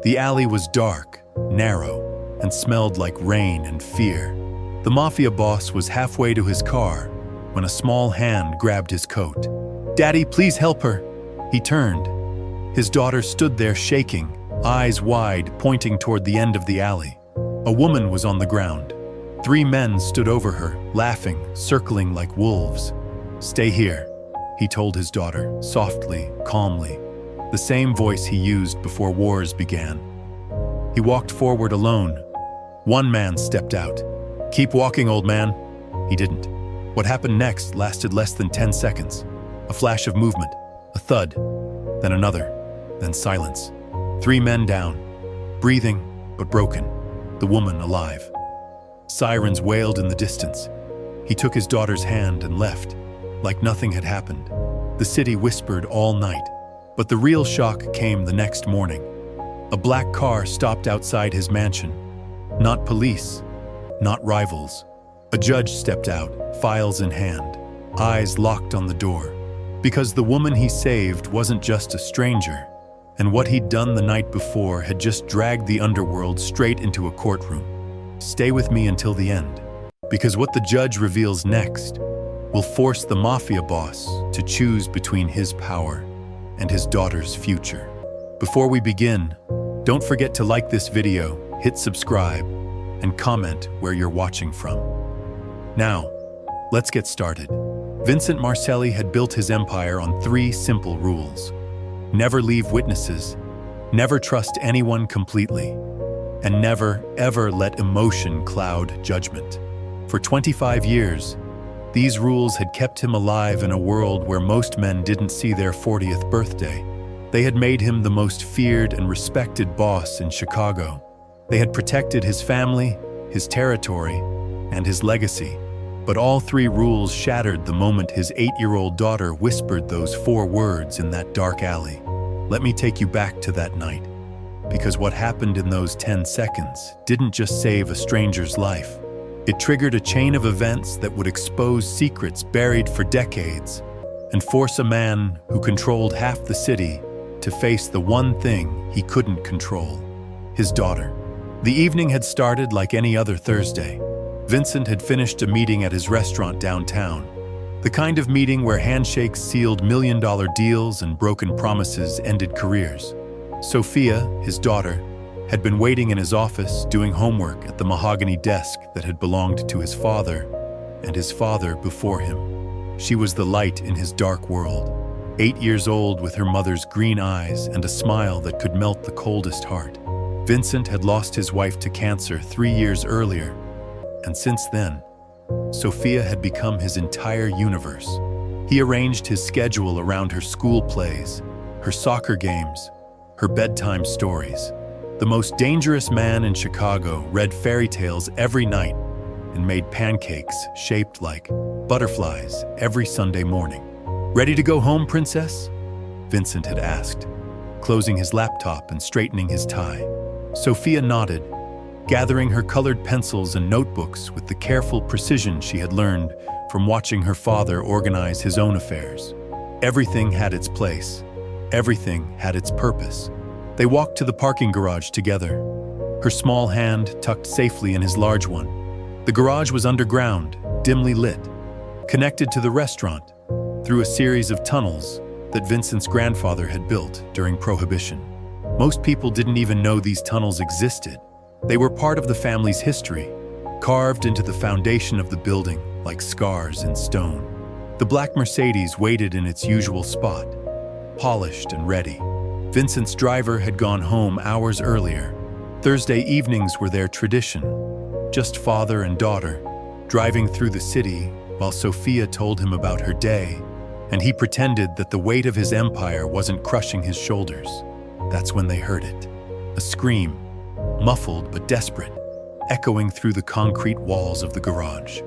The alley was dark, narrow, and smelled like rain and fear. The Mafia boss was halfway to his car when a small hand grabbed his coat. "Daddy, please help her." He turned. His daughter stood there shaking, eyes wide, pointing toward the end of the alley. A woman was on the ground. 3 men stood over her, laughing, circling like wolves. "Stay here," he told his daughter, softly, calmly, the same voice he used before wars began. He walked forward alone. One man stepped out. "Keep walking, old man." He didn't. What happened next lasted less than 10 seconds. A flash of movement, a thud, then another, then silence. 3 men down, breathing but broken, the woman alive. Sirens wailed in the distance. He took his daughter's hand and left, like nothing had happened. The city whispered all night, but the real shock came the next morning. A black car stopped outside his mansion. Not police, not rivals. A judge stepped out, files in hand, eyes locked on the door. Because the woman he saved wasn't just a stranger, and what he'd done the night before had just dragged the underworld straight into a courtroom. Stay with me until the end, because what the judge reveals next will force the Mafia boss to choose between his power and his daughter's future. Before we begin, don't forget to like this video, hit subscribe, and comment where you're watching from. Now, let's get started. Vincent Marcelli had built his empire on 3 simple rules. Never leave witnesses, never trust anyone completely, and never, ever let emotion cloud judgment. For 25 years, these rules had kept him alive in a world where most men didn't see their 40th birthday. They had made him the most feared and respected boss in Chicago. They had protected his family, his territory, and his legacy. But all 3 rules shattered the moment his 8-year-old daughter whispered those 4 words in that dark alley. Let me take you back to that night, because what happened in those 10 seconds didn't just save a stranger's life. It triggered a chain of events that would expose secrets buried for decades and force a man who controlled half the city to face the one thing he couldn't control: his daughter. The evening had started like any other Thursday. Vincent had finished a meeting at his restaurant downtown, the kind of meeting where handshakes sealed million-dollar deals and broken promises ended careers. Sophia, his daughter, had been waiting in his office doing homework at the mahogany desk that had belonged to his father and his father before him. She was the light in his dark world, 8 years old with her mother's green eyes and a smile that could melt the coldest heart. Vincent had lost his wife to cancer 3 years earlier, and since then, Sophia had become his entire universe. He arranged his schedule around her school plays, her soccer games, her bedtime stories. The most dangerous man in Chicago read fairy tales every night and made pancakes shaped like butterflies every Sunday morning. "Ready to go home, princess?" Vincent had asked, closing his laptop and straightening his tie. Sophia nodded, gathering her colored pencils and notebooks with the careful precision she had learned from watching her father organize his own affairs. Everything had its place. Everything had its purpose. They walked to the parking garage together, her small hand tucked safely in his large one. The garage was underground, dimly lit, connected to the restaurant through a series of tunnels that Vincent's grandfather had built during Prohibition. Most people didn't even know these tunnels existed. They were part of the family's history, carved into the foundation of the building like scars in stone. The black Mercedes waited in its usual spot, polished and ready. Vincent's driver had gone home hours earlier. Thursday evenings were their tradition, just father and daughter, driving through the city while Sophia told him about her day, and he pretended that the weight of his empire wasn't crushing his shoulders. That's when they heard it. A scream, muffled but desperate, echoing through the concrete walls of the garage.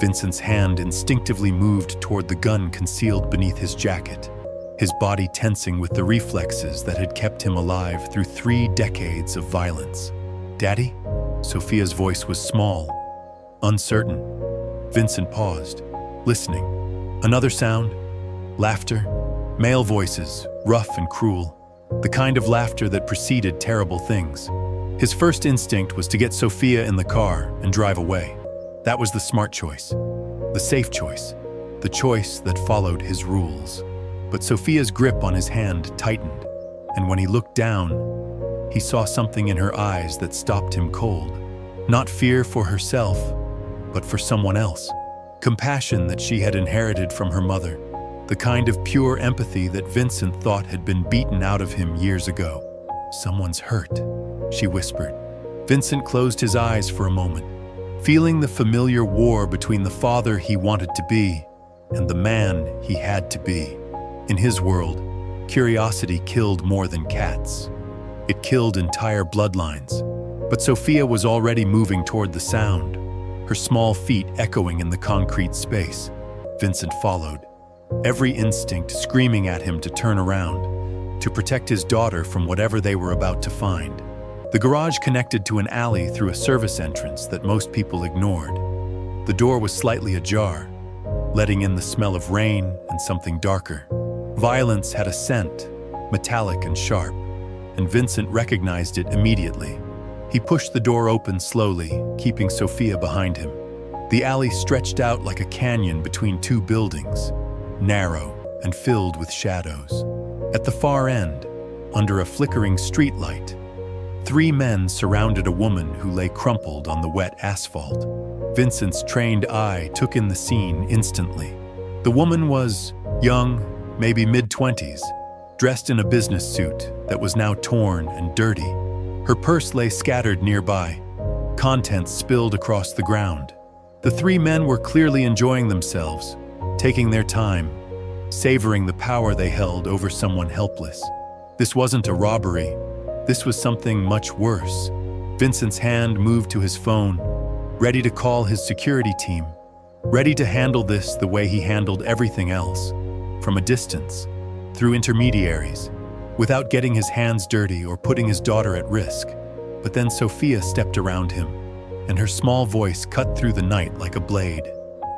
Vincent's hand instinctively moved toward the gun concealed beneath his jacket, his body tensing with the reflexes that had kept him alive through 3 decades of violence. "Daddy?" Sophia's voice was small, uncertain. Vincent paused, listening. Another sound, laughter, male voices, rough and cruel. the kind of laughter that preceded terrible things. His first instinct was to get Sophia in the car and drive away. That was the smart choice, the safe choice, the choice that followed his rules. But Sophia's grip on his hand tightened, and when he looked down, he saw something in her eyes that stopped him cold. Not fear for herself, but for someone else. Compassion that she had inherited from her mother. The kind of pure empathy that Vincent thought had been beaten out of him years ago. "Someone's hurt," she whispered. Vincent closed his eyes for a moment, feeling the familiar war between the father he wanted to be and the man he had to be. In his world, curiosity killed more than cats. It killed entire bloodlines. But Sophia was already moving toward the sound, her small feet echoing in the concrete space. Vincent followed, every instinct screaming at him to turn around, to protect his daughter from whatever they were about to find. The garage connected to an alley through a service entrance that most people ignored. The door was slightly ajar, letting in the smell of rain and something darker. Violence had a scent, metallic and sharp, and Vincent recognized it immediately. He pushed the door open slowly, keeping Sophia behind him. The alley stretched out like a canyon between two buildings, narrow and filled with shadows. At the far end, under a flickering streetlight, 3 men surrounded a woman who lay crumpled on the wet asphalt. Vincent's trained eye took in the scene instantly. The woman was young, maybe mid-20s, dressed in a business suit that was now torn and dirty. Her purse lay scattered nearby, contents spilled across the ground. The 3 men were clearly enjoying themselves, taking their time, savoring the power they held over someone helpless. This wasn't a robbery. This was something much worse. Vincent's hand moved to his phone, ready to call his security team, ready to handle this the way he handled everything else, from a distance, through intermediaries, without getting his hands dirty or putting his daughter at risk. But then Sophia stepped around him, and her small voice cut through the night like a blade.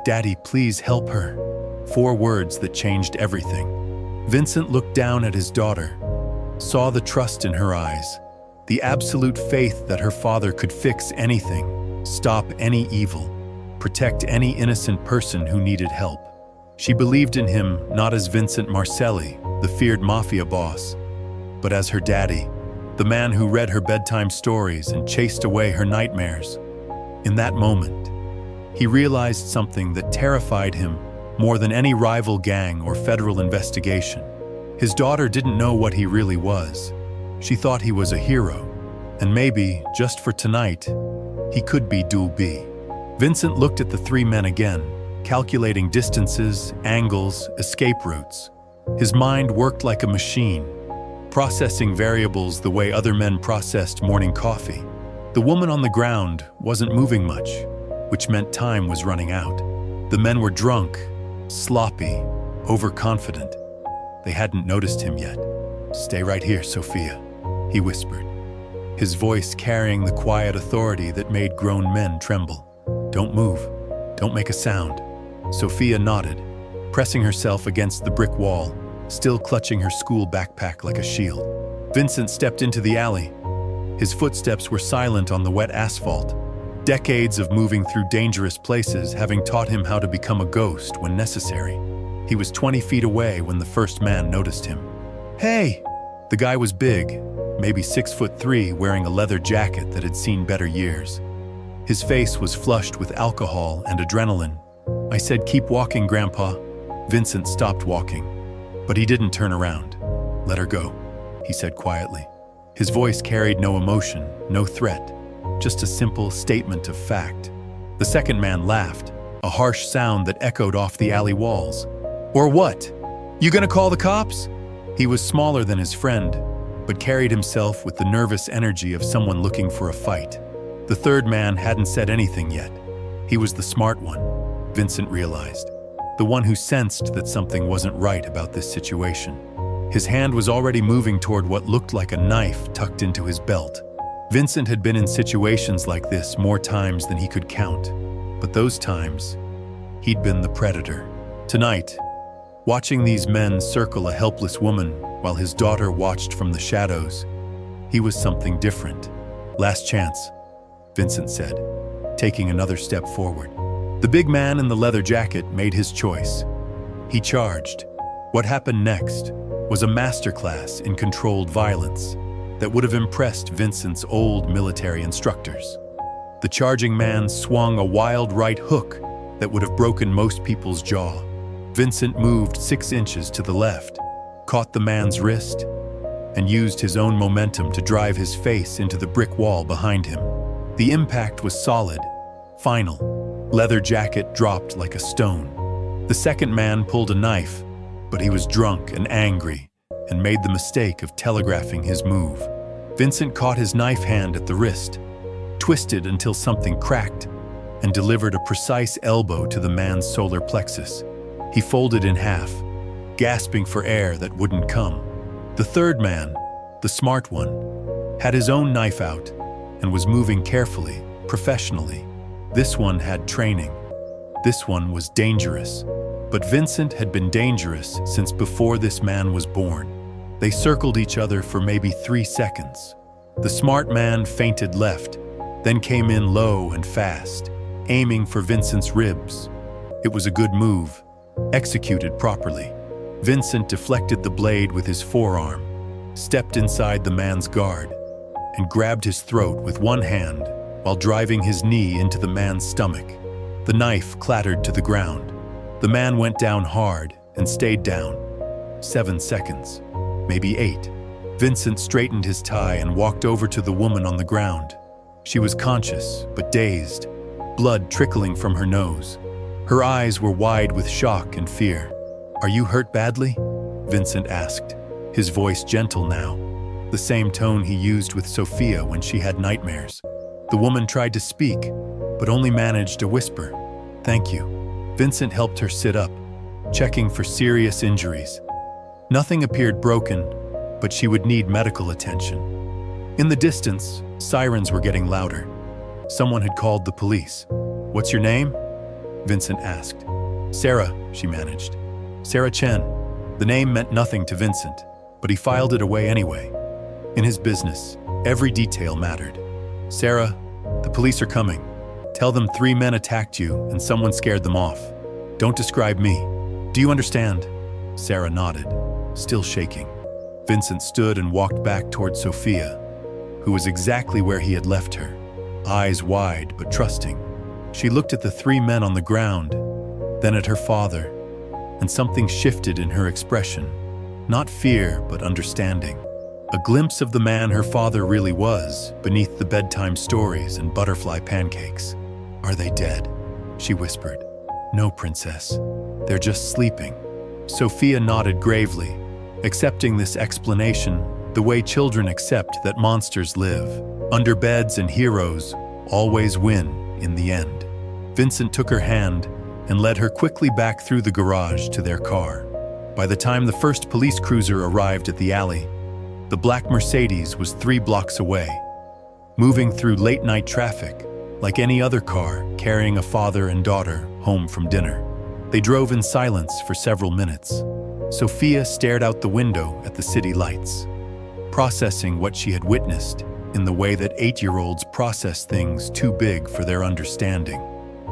"Daddy, please help her." 4 words that changed everything. Vincent looked down at his daughter, saw the trust in her eyes, the absolute faith that her father could fix anything, stop any evil, protect any innocent person who needed help. She believed in him not as Vincent Marcelli, the feared Mafia boss, but as her daddy, the man who read her bedtime stories and chased away her nightmares. In that moment, he realized something that terrified him more than any rival gang or federal investigation. His daughter didn't know what he really was. She thought he was a hero, and maybe, just for tonight, he could be Dual B. Vincent looked at the 3 men again, calculating distances, angles, escape routes. His mind worked like a machine, processing variables the way other men processed morning coffee. The woman on the ground wasn't moving much, which meant time was running out. The men were drunk, sloppy, overconfident. They hadn't noticed him yet. "Stay right here, Sophia," he whispered, his voice carrying the quiet authority that made grown men tremble. "Don't move. Don't make a sound." Sophia nodded, pressing herself against the brick wall, still clutching her school backpack like a shield. Vincent stepped into the alley. His footsteps were silent on the wet asphalt, decades of moving through dangerous places having taught him how to become a ghost when necessary. He was 20 feet away when the first man noticed him. "Hey!" The guy was big, maybe 6'3", wearing a leather jacket that had seen better years. His face was flushed with alcohol and adrenaline. "I said keep walking, Grandpa." Vincent stopped walking, but he didn't turn around. "Let her go," he said quietly. His voice carried no emotion, no threat, just a simple statement of fact. The second man laughed, a harsh sound that echoed off the alley walls. "Or what? You gonna call the cops?" He was smaller than his friend, but carried himself with the nervous energy of someone looking for a fight. The third man hadn't said anything yet. He was the smart one, Vincent realized, the one who sensed that something wasn't right about this situation. His hand was already moving toward what looked like a knife tucked into his belt. Vincent had been in situations like this more times than he could count, but those times, he'd been the predator. Tonight, Watching these men circle a helpless woman while his daughter watched from the shadows, he was something different. "Last chance," Vincent said, taking another step forward. The big man in the leather jacket made his choice. He charged. What happened next was a masterclass in controlled violence that would have impressed Vincent's old military instructors. The charging man swung a wild right hook that would have broken most people's jaw. Vincent moved 6 inches to the left, caught the man's wrist, and used his own momentum to drive his face into the brick wall behind him. The impact was solid, final. Leather jacket dropped like a stone. The second man pulled a knife, but he was drunk and angry and made the mistake of telegraphing his move. Vincent caught his knife hand at the wrist, twisted until something cracked, and delivered a precise elbow to the man's solar plexus. He folded in half, gasping for air that wouldn't come. The third man, the smart one, had his own knife out and was moving carefully, professionally. This one had training. This one was dangerous. But Vincent had been dangerous since before this man was born. They circled each other for maybe 3 seconds. The smart man feinted left, then came in low and fast, aiming for Vincent's ribs. It was a good move, executed properly. Vincent deflected the blade with his forearm, stepped inside the man's guard, and grabbed his throat with one hand while driving his knee into the man's stomach. The knife clattered to the ground. The man went down hard and stayed down. 7 seconds, maybe 8. Vincent straightened his tie and walked over to the woman on the ground. She was conscious, but dazed, blood trickling from her nose. Her eyes were wide with shock and fear. "Are you hurt badly?" Vincent asked, his voice gentle now, the same tone he used with Sophia when she had nightmares. The woman tried to speak, but only managed a whisper. "Thank you." Vincent helped her sit up, checking for serious injuries. Nothing appeared broken, but she would need medical attention. In the distance, sirens were getting louder. Someone had called the police. "What's your name?" Vincent asked. "Sarah," she managed. "Sarah Chen." The name meant nothing to Vincent, but he filed it away anyway. In his business, every detail mattered. "Sarah, the police are coming. Tell them 3 men attacked you and someone scared them off. Don't describe me. Do you understand?" Sarah nodded, still shaking. Vincent stood and walked back toward Sophia, who was exactly where he had left her, eyes wide but trusting. She looked at the 3 men on the ground, then at her father, and something shifted in her expression. Not fear, but understanding. A glimpse of the man her father really was beneath the bedtime stories and butterfly pancakes. "Are they dead?" she whispered. "No, princess. They're just sleeping." Sophia nodded gravely, accepting this explanation the way children accept that monsters live. Under beds and heroes always win in the end. Vincent took her hand and led her quickly back through the garage to their car. By the time the first police cruiser arrived at the alley, the black Mercedes was 3 blocks away, moving through late-night traffic like any other car carrying a father and daughter home from dinner. They drove in silence for several minutes. Sophia stared out the window at the city lights, processing what she had witnessed in the way that 8-year-olds process things too big for their understanding.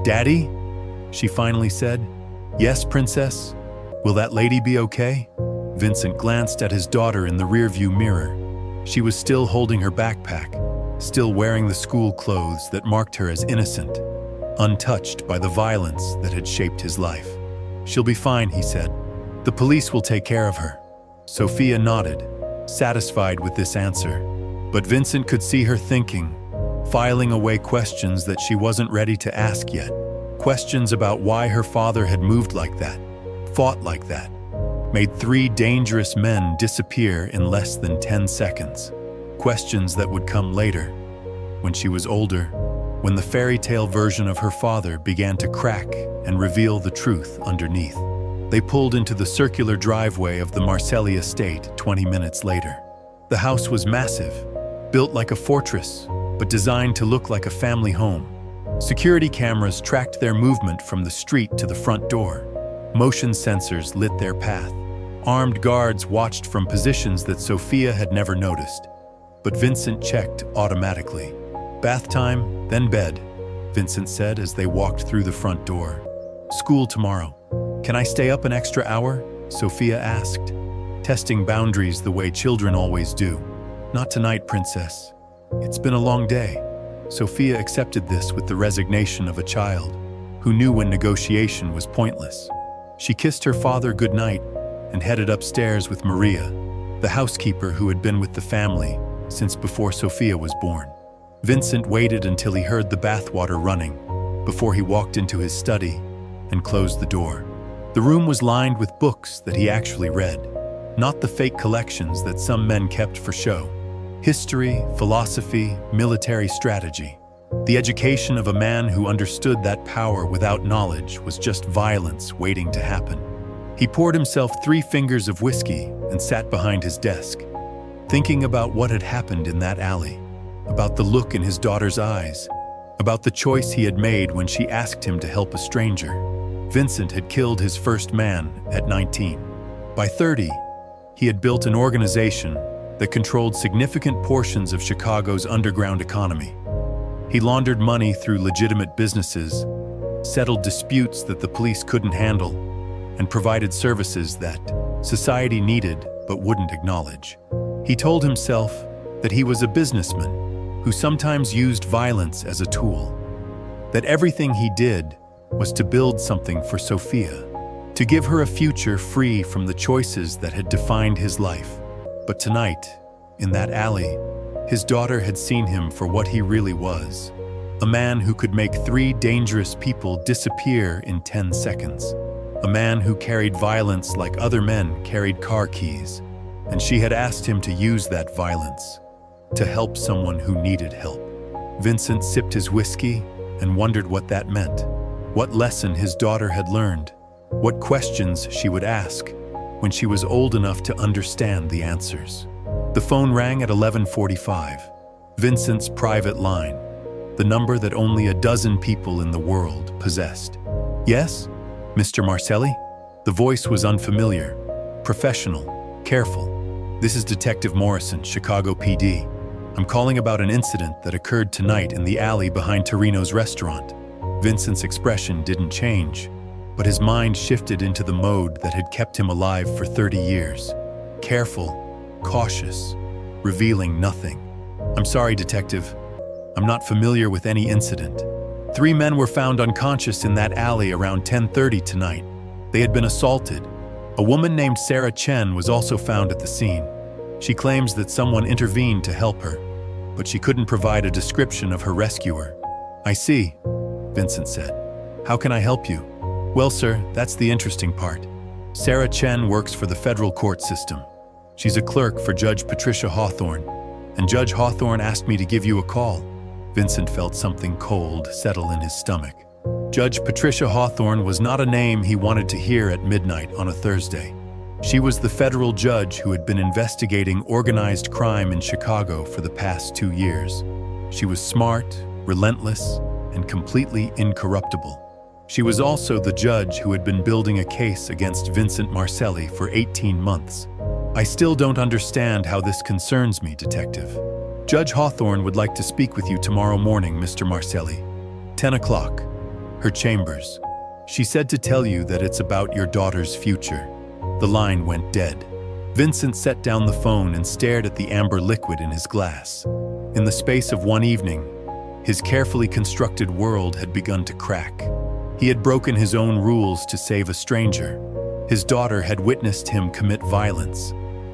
"Daddy?" she finally said. "Yes, princess? Will that lady be okay?" Vincent glanced at his daughter in the rearview mirror. She was still holding her backpack, still wearing the school clothes that marked her as innocent, untouched by the violence that had shaped his life. "She'll be fine," he said. "The police will take care of her." Sophia nodded, satisfied with this answer. But Vincent could see her thinking, filing away questions that she wasn't ready to ask yet. Questions about why her father had moved like that, fought like that, made 3 dangerous men disappear in less than 10 seconds. Questions that would come later, when she was older, when the fairy tale version of her father began to crack and reveal the truth underneath. They pulled into the circular driveway of the Marcelli estate 20 minutes later. The house was massive, built like a fortress, but designed to look like a family home. Security cameras tracked their movement from the street to the front door. Motion sensors lit their path. Armed guards watched from positions that Sophia had never noticed. But Vincent checked automatically. Bath time, then bed, Vincent said as they walked through the front door. School tomorrow. Can I stay up an extra hour? Sophia asked, testing boundaries the way children always do. Not tonight, princess. It's been a long day. Sophia accepted this with the resignation of a child who knew when negotiation was pointless. She kissed her father goodnight and headed upstairs with Maria, the housekeeper who had been with the family since before Sophia was born. Vincent waited until he heard the bathwater running before he walked into his study and closed the door. The room was lined with books that he actually read, not the fake collections that some men kept for show. History, philosophy, military strategy. The education of a man who understood that power without knowledge was just violence waiting to happen. He poured himself 3 fingers of whiskey and sat behind his desk, thinking about what had happened in that alley, about the look in his daughter's eyes, about the choice he had made when she asked him to help a stranger. Vincent had killed his first man at 19. By 30, he had built an organization that controlled significant portions of Chicago's underground economy. He laundered money through legitimate businesses, settled disputes that the police couldn't handle, and provided services that society needed but wouldn't acknowledge. He told himself that he was a businessman who sometimes used violence as a tool, that everything he did was to build something for Sophia, to give her a future free from the choices that had defined his life. But tonight, in that alley, his daughter had seen him for what he really was, a man who could make 3 dangerous people disappear in 10 seconds, a man who carried violence like other men carried car keys, and she had asked him to use that violence to help someone who needed help. Vincent sipped his whiskey and wondered what that meant, what lesson his daughter had learned, what questions she would ask when she was old enough to understand the answers. The phone rang at 11:45, Vincent's private line, the number that only a dozen people in the world possessed. Yes, Mr. Marcelli? The voice was unfamiliar, professional, careful. This is Detective Morrison, Chicago PD. I'm calling about an incident that occurred tonight in the alley behind Torino's restaurant. Vincent's expression didn't change, but his mind shifted into the mode that had kept him alive for 30 years. Careful, cautious, revealing nothing. I'm sorry, Detective. I'm not familiar with any incident. 3 men were found unconscious in that alley around 10:30 tonight. They had been assaulted. A woman named Sarah Chen was also found at the scene. She claims that someone intervened to help her, but she couldn't provide a description of her rescuer. I see, Vincent said. How can I help you? Well, sir, that's the interesting part. Sarah Chen works for the federal court system. She's a clerk for Judge Patricia Hawthorne, and Judge Hawthorne asked me to give you a call. Vincent felt something cold settle in his stomach. Judge Patricia Hawthorne was not a name he wanted to hear at midnight on a Thursday. She was the federal judge who had been investigating organized crime in Chicago for the past 2 years. She was smart, relentless, and completely incorruptible. She was also the judge who had been building a case against Vincent Marcelli for 18 months. I still don't understand how this concerns me, Detective. Judge Hawthorne would like to speak with you tomorrow morning, Mr. Marcelli. 10 o'clock. Her chambers. She said to tell you that it's about your daughter's future. The line went dead. Vincent set down the phone and stared at the amber liquid in his glass. In the space of one evening, his carefully constructed world had begun to crack. He had broken his own rules to save a stranger. His daughter had witnessed him commit violence,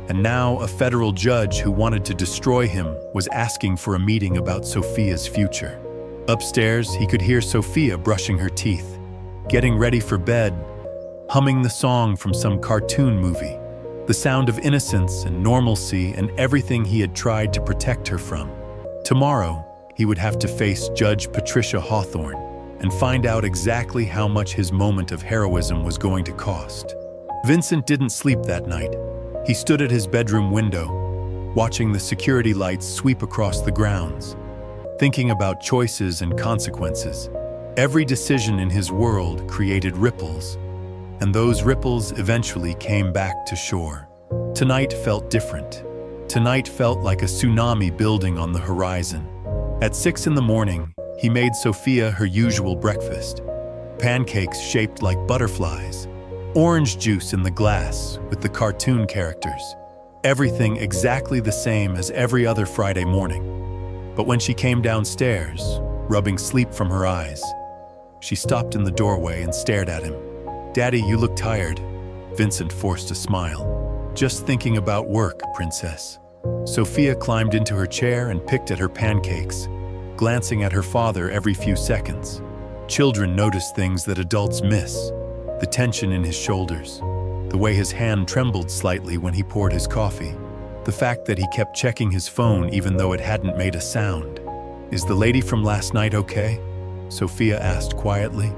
and now a federal judge who wanted to destroy him was asking for a meeting about Sophia's future. Upstairs, he could hear Sophia brushing her teeth, getting ready for bed, humming the song from some cartoon movie, the sound of innocence and normalcy and everything he had tried to protect her from. Tomorrow, he would have to face Judge Patricia Hawthorne and find out exactly how much his moment of heroism was going to cost. Vincent didn't sleep that night. He stood at his bedroom window, watching the security lights sweep across the grounds, thinking about choices and consequences. Every decision in his world created ripples, and those ripples eventually came back to shore. Tonight felt different. Tonight felt like a tsunami building on the horizon. At 6 in the morning, he made Sophia her usual breakfast. Pancakes shaped like butterflies, orange juice in the glass with the cartoon characters. Everything exactly the same as every other Friday morning. But when she came downstairs, rubbing sleep from her eyes, she stopped in the doorway and stared at him. "Daddy, you look tired." Vincent forced a smile. "Just thinking about work, princess." Sophia climbed into her chair and picked at her pancakes, glancing at her father every few seconds. Children notice things that adults miss: the tension in his shoulders, the way his hand trembled slightly when he poured his coffee, the fact that he kept checking his phone even though it hadn't made a sound. "Is the lady from last night okay?" Sophia asked quietly.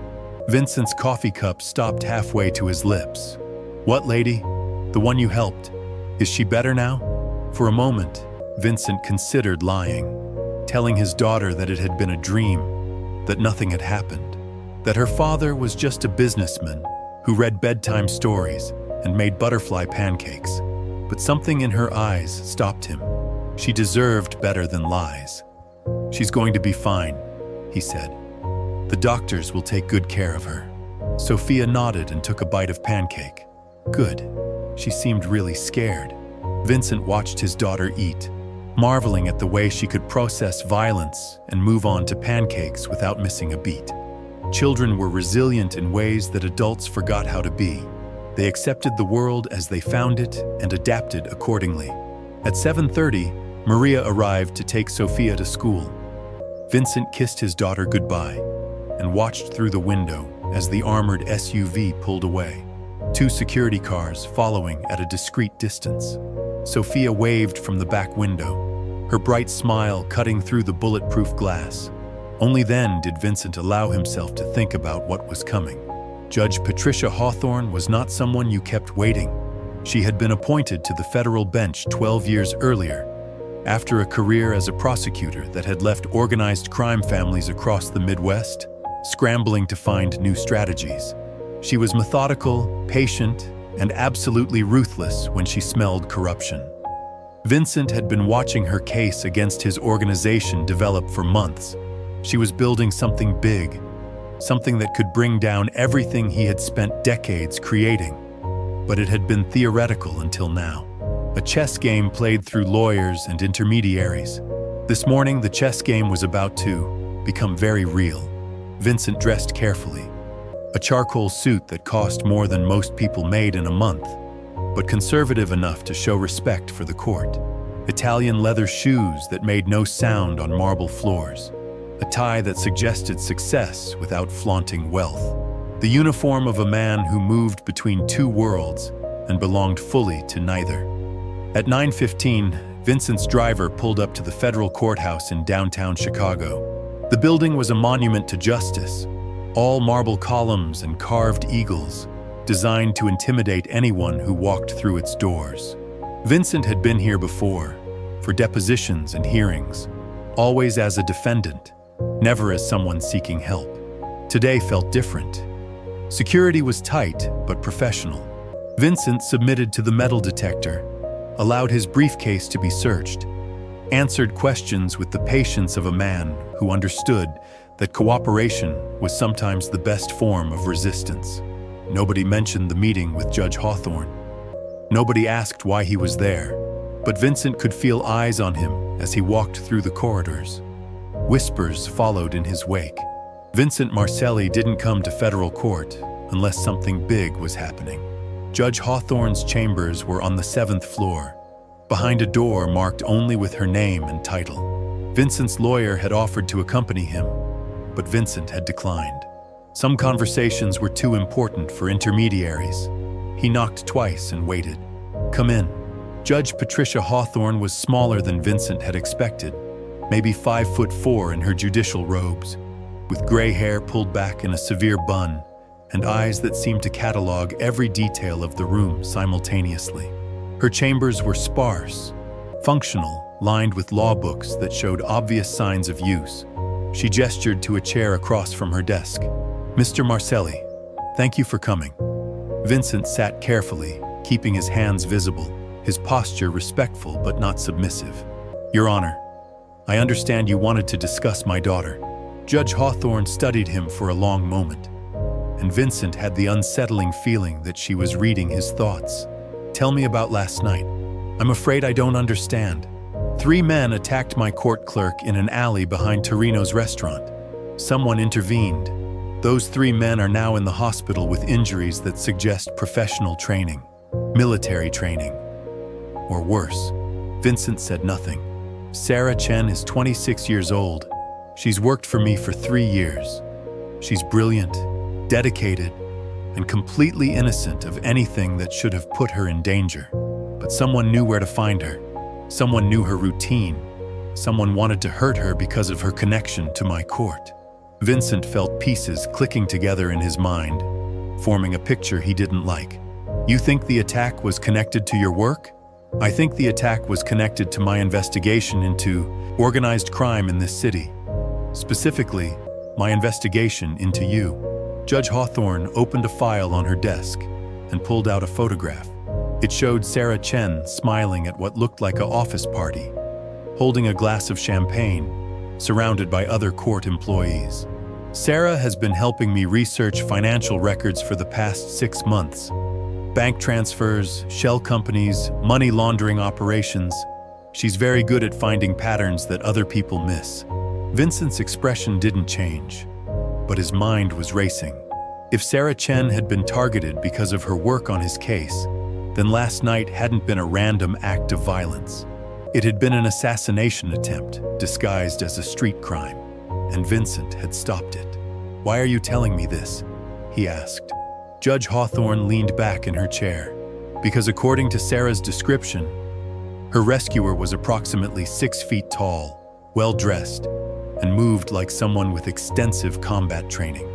Vincent's coffee cup stopped halfway to his lips. "What lady? The one you helped. Is she better now?" For a moment, Vincent considered lying, telling his daughter that it had been a dream, that nothing had happened, that her father was just a businessman who read bedtime stories and made butterfly pancakes. But something in her eyes stopped him. She deserved better than lies. "She's going to be fine," he said. "The doctors will take good care of her." Sophia nodded and took a bite of pancake. "Good." She seemed really scared. Vincent watched his daughter eat, marveling at the way she could process violence and move on to pancakes without missing a beat. Children were resilient in ways that adults forgot how to be. They accepted the world as they found it and adapted accordingly. At 7:30, Maria arrived to take Sophia to school. Vincent kissed his daughter goodbye and watched through the window as the armored SUV pulled away, 2 security cars following at a discreet distance. Sophia waved from the back window, her bright smile cutting through the bulletproof glass. Only then did Vincent allow himself to think about what was coming. Judge Patricia Hawthorne was not someone you kept waiting. She had been appointed to the federal bench 12 years earlier, after a career as a prosecutor that had left organized crime families across the Midwest scrambling to find new strategies. She was methodical, patient, and absolutely ruthless when she smelled corruption. Vincent had been watching her case against his organization develop for months. She was building something big, something that could bring down everything he had spent decades creating. But it had been theoretical until now. A chess game played through lawyers and intermediaries. This morning, the chess game was about to become very real. Vincent dressed carefully. A charcoal suit that cost more than most people made in a month, but conservative enough to show respect for the court. Italian leather shoes that made no sound on marble floors. A tie that suggested success without flaunting wealth. The uniform of a man who moved between 2 worlds and belonged fully to neither. At 9:15, Vincent's driver pulled up to the federal courthouse in downtown Chicago. The building was a monument to justice, all marble columns and carved eagles, designed to intimidate anyone who walked through its doors. Vincent had been here before, for depositions and hearings, always as a defendant, never as someone seeking help. Today felt different. Security was tight but professional. Vincent submitted to the metal detector, allowed his briefcase to be searched, answered questions with the patience of a man who understood that cooperation was sometimes the best form of resistance. Nobody mentioned the meeting with Judge Hawthorne. Nobody asked why he was there, but Vincent could feel eyes on him as he walked through the corridors. Whispers followed in his wake. Vincent Marcelli didn't come to federal court unless something big was happening. Judge Hawthorne's chambers were on the 7th floor, behind a door marked only with her name and title. Vincent's lawyer had offered to accompany him, but Vincent had declined. Some conversations were too important for intermediaries. He knocked twice and waited. "Come in." Judge Patricia Hawthorne was smaller than Vincent had expected, maybe 5'4" in her judicial robes, with gray hair pulled back in a severe bun and eyes that seemed to catalog every detail of the room simultaneously. Her chambers were sparse, functional, lined with law books that showed obvious signs of use. She gestured to a chair across from her desk. "Mr. Marcelli, thank you for coming." Vincent sat carefully, keeping his hands visible, his posture respectful but not submissive. Your Honor, I understand you wanted to discuss my daughter. Judge Hawthorne studied him for a long moment, and Vincent had the unsettling feeling that she was reading his thoughts. Tell me about last night. I'm afraid I don't understand. 3 men attacked my court clerk in an alley behind Torino's restaurant. Someone intervened. Those 3 men are now in the hospital with injuries that suggest professional training, military training, or worse. Vincent said nothing. Sarah Chen is 26 years old. She's worked for me for 3 years. She's brilliant, dedicated, and completely innocent of anything that should have put her in danger. But someone knew where to find her. Someone knew her routine. Someone wanted to hurt her because of her connection to my court. Vincent felt pieces clicking together in his mind, forming a picture he didn't like. You think the attack was connected to your work? I think the attack was connected to my investigation into organized crime in this city. Specifically, my investigation into you. Judge Hawthorne opened a file on her desk and pulled out a photograph. It showed Sarah Chen smiling at what looked like an office party, holding a glass of champagne, surrounded by other court employees. Sarah has been helping me research financial records for the past 6 months. Bank transfers, shell companies, money laundering operations. She's very good at finding patterns that other people miss. Vincent's expression didn't change, but his mind was racing. If Sarah Chen had been targeted because of her work on his case, then last night hadn't been a random act of violence. It had been an assassination attempt, disguised as a street crime, and Vincent had stopped it. Why are you telling me this? He asked. Judge Hawthorne leaned back in her chair, because according to Sarah's description, her rescuer was approximately 6 feet tall, well-dressed, and moved like someone with extensive combat training.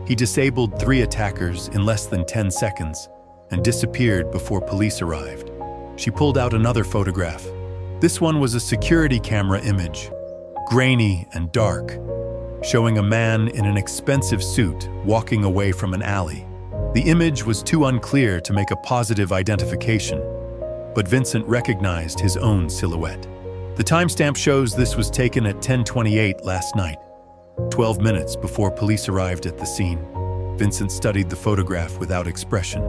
He disabled 3 attackers in less than 10 seconds and disappeared before police arrived. She pulled out another photograph. This one was a security camera image, grainy and dark, showing a man in an expensive suit walking away from an alley. The image was too unclear to make a positive identification, but Vincent recognized his own silhouette. The timestamp shows this was taken at 10:28 last night, 12 minutes before police arrived at the scene. Vincent studied the photograph without expression.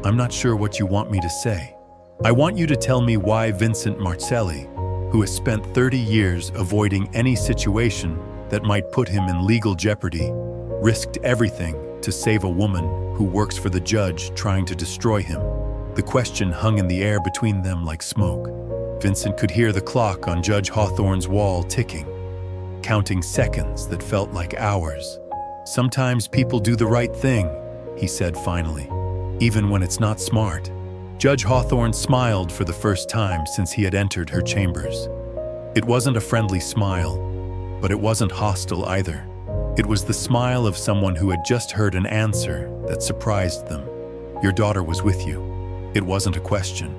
I'm not sure what you want me to say. I want you to tell me why Vincent Marcelli, who has spent 30 years avoiding any situation that might put him in legal jeopardy, risked everything to save a woman who works for the judge trying to destroy him. The question hung in the air between them like smoke. Vincent could hear the clock on Judge Hawthorne's wall ticking, counting seconds that felt like hours. Sometimes people do the right thing, he said finally, even when it's not smart. Judge Hawthorne smiled for the first time since he had entered her chambers. It wasn't a friendly smile, but it wasn't hostile either. It was the smile of someone who had just heard an answer that surprised them. Your daughter was with you. It wasn't a question.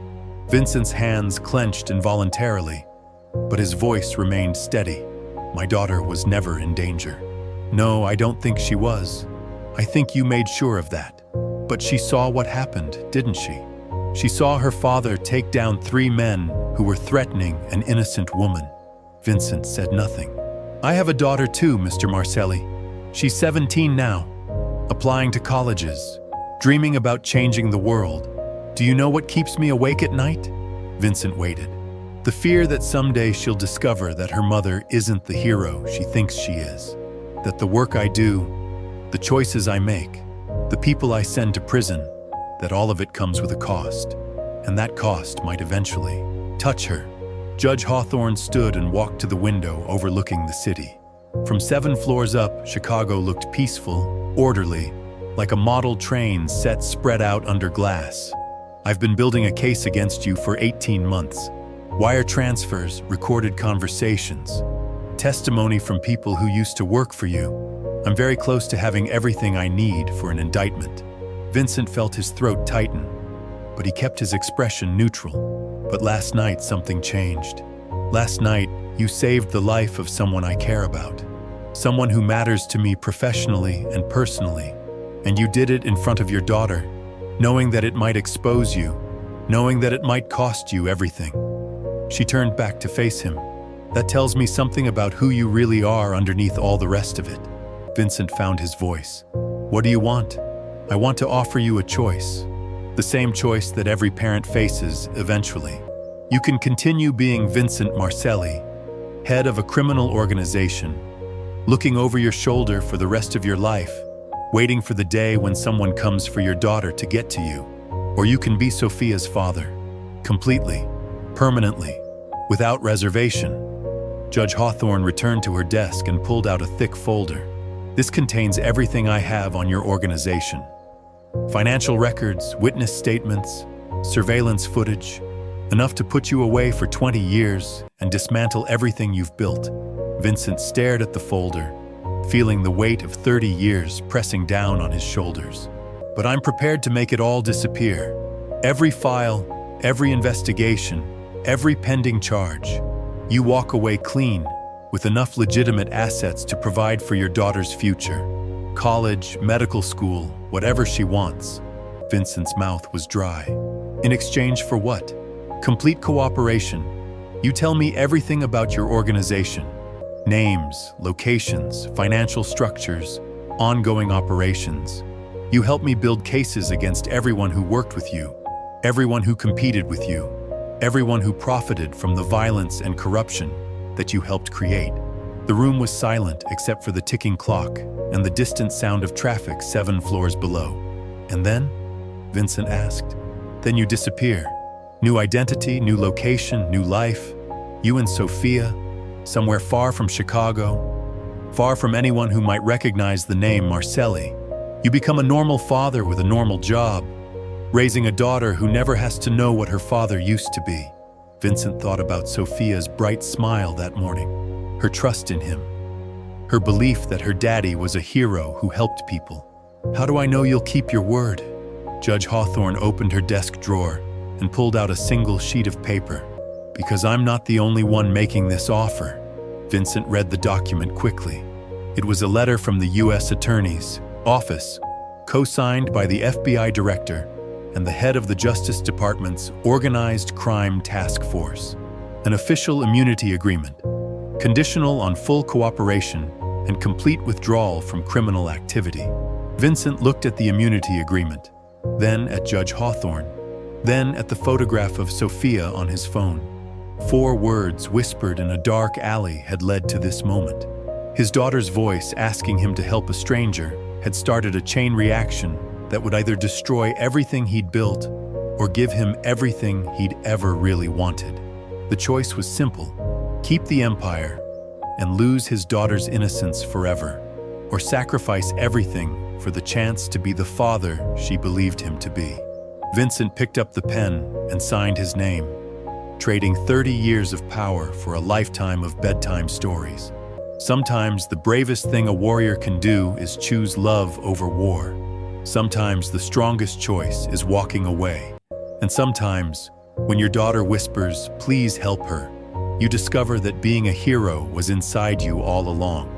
Vincent's hands clenched involuntarily, but his voice remained steady. My daughter was never in danger. No, I don't think she was. I think you made sure of that. But she saw what happened, didn't she? She saw her father take down 3 men who were threatening an innocent woman. Vincent said nothing. I have a daughter too, Mr. Marcelli. She's 17 now, applying to colleges, dreaming about changing the world. Do you know what keeps me awake at night? Vincent waited. The fear that someday she'll discover that her mother isn't the hero she thinks she is. That the work I do, the choices I make, the people I send to prison, that all of it comes with a cost. And that cost might eventually touch her. Judge Hawthorne stood and walked to the window overlooking the city. From 7 floors up, Chicago looked peaceful, orderly, like a model train set spread out under glass. I've been building a case against you for 18 months. Wire transfers, recorded conversations, testimony from people who used to work for you. I'm very close to having everything I need for an indictment. Vincent felt his throat tighten, but he kept his expression neutral. But last night, something changed. Last night, you saved the life of someone I care about, someone who matters to me professionally and personally, and you did it in front of your daughter. knowing that it might expose you, knowing that it might cost you everything. She turned back to face him. That tells me something about who you really are underneath all the rest of it. Vincent found his voice. What do you want? I want to offer you a choice. The same choice that every parent faces eventually. You can continue being Vincent Marcelli, head of a criminal organization, looking over your shoulder for the rest of your life, waiting for the day when someone comes for your daughter to get to you. Or you can be Sophia's father, completely, permanently, without reservation. Judge Hawthorne returned to her desk and pulled out a thick folder. This contains everything I have on your organization. Financial records, witness statements, surveillance footage, enough to put you away for 20 years and dismantle everything you've built. Vincent stared at the folder, feeling the weight of 30 years pressing down on his shoulders. But I'm prepared to make it all disappear. Every file, every investigation, every pending charge. You walk away clean, with enough legitimate assets to provide for your daughter's future. College, medical school, whatever she wants. Vincent's mouth was dry. In exchange for what? Complete cooperation. You tell me everything about your organization. Names, locations, financial structures, ongoing operations. You help me build cases against everyone who worked with you, everyone who competed with you, everyone who profited from the violence and corruption that you helped create. The room was silent except for the ticking clock and the distant sound of traffic 7 floors below. And then? Vincent asked. Then you disappear. New identity, new location, new life. You and Sophia, somewhere far from Chicago, far from anyone who might recognize the name Marcelli. You become a normal father with a normal job, raising a daughter who never has to know what her father used to be. Vincent thought about Sophia's bright smile that morning, her trust in him, her belief that her daddy was a hero who helped people. How do I know you'll keep your word? Judge Hawthorne opened her desk drawer and pulled out a single sheet of paper. Because I'm not the only one making this offer. Vincent read the document quickly. It was a letter from the U.S. Attorney's Office, co-signed by the FBI Director and the head of the Justice Department's Organized Crime Task Force. An official immunity agreement, conditional on full cooperation and complete withdrawal from criminal activity. Vincent looked at the immunity agreement, then at Judge Hawthorne, then at the photograph of Sophia on his phone. 4 words whispered in a dark alley had led to this moment. His daughter's voice asking him to help a stranger had started a chain reaction that would either destroy everything he'd built or give him everything he'd ever really wanted. The choice was simple: keep the empire and lose his daughter's innocence forever, or sacrifice everything for the chance to be the father she believed him to be. Vincent picked up the pen and signed his name, trading 30 years of power for a lifetime of bedtime stories. Sometimes the bravest thing a warrior can do is choose love over war. Sometimes the strongest choice is walking away. And sometimes, when your daughter whispers, "Please help her," you discover that being a hero was inside you all along.